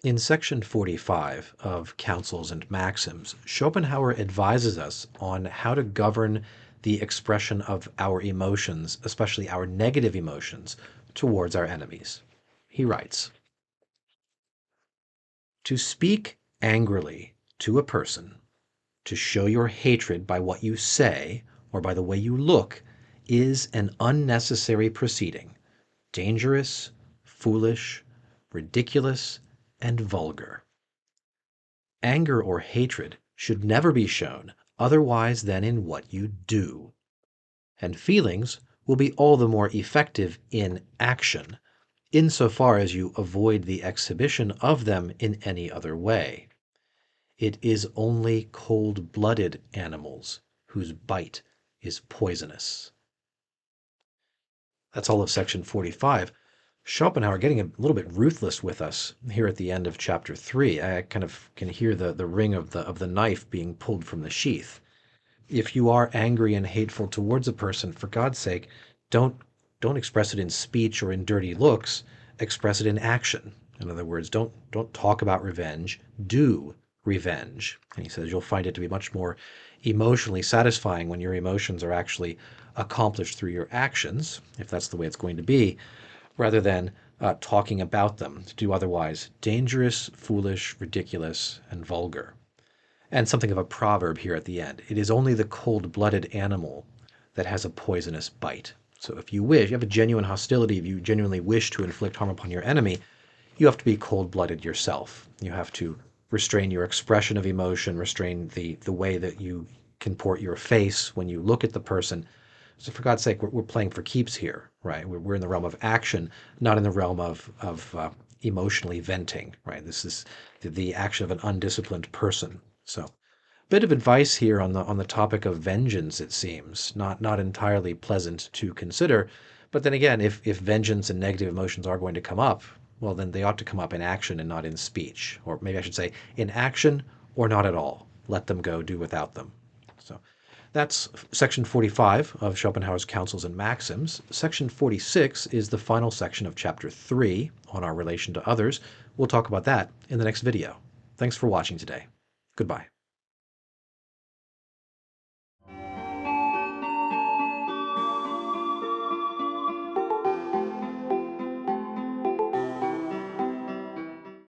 In section 45 of Counsels and Maxims, Schopenhauer advises us on how to govern the expression of our emotions, especially our negative emotions, towards our enemies. He writes, "To speak angrily to a person, to show your hatred by what you say or by the way you look, is an unnecessary proceeding, dangerous, foolish, ridiculous, and vulgar. Anger or hatred should never be shown otherwise than in what you do. And feelings will be all the more effective in action, insofar as you avoid the exhibition of them in any other way. It is only cold-blooded animals whose bite is poisonous." That's all of section 45. Schopenhauer getting a little bit ruthless with us here at the end of chapter 3. I kind of can hear the ring of the knife being pulled from the sheath. If you are angry and hateful towards a person, for God's sake, don't express it in speech or in dirty looks. Express it in action. In other words, don't talk about revenge. Do revenge. And he says you'll find it to be much more emotionally satisfying when your emotions are actually accomplished through your actions, if that's the way it's going to be, rather than talking about them. To do otherwise dangerous, foolish, ridiculous, and vulgar. And something of a proverb here at the end. It is only the cold-blooded animal that has a poisonous bite. So if you have a genuine hostility, if you genuinely wish to inflict harm upon your enemy, you have to be cold-blooded yourself. You have to restrain your expression of emotion, restrain the way that you comport your face when you look at the person. So for God's sake, we're playing for keeps here, right? We're in the realm of action, not in the realm of emotionally venting, right? This is the action of an undisciplined person. So, bit of advice here on the topic of vengeance, it seems. Not entirely pleasant to consider, but then again, if vengeance and negative emotions are going to come up, well, then they ought to come up in action and not in speech. Or maybe I should say, in action or not at all. Let them go, do without them. So that's section 45 of Schopenhauer's Counsels and Maxims. Section 46 is the final section of chapter 3 on our relation to others. We'll talk about that in the next video. Thanks for watching today. Goodbye.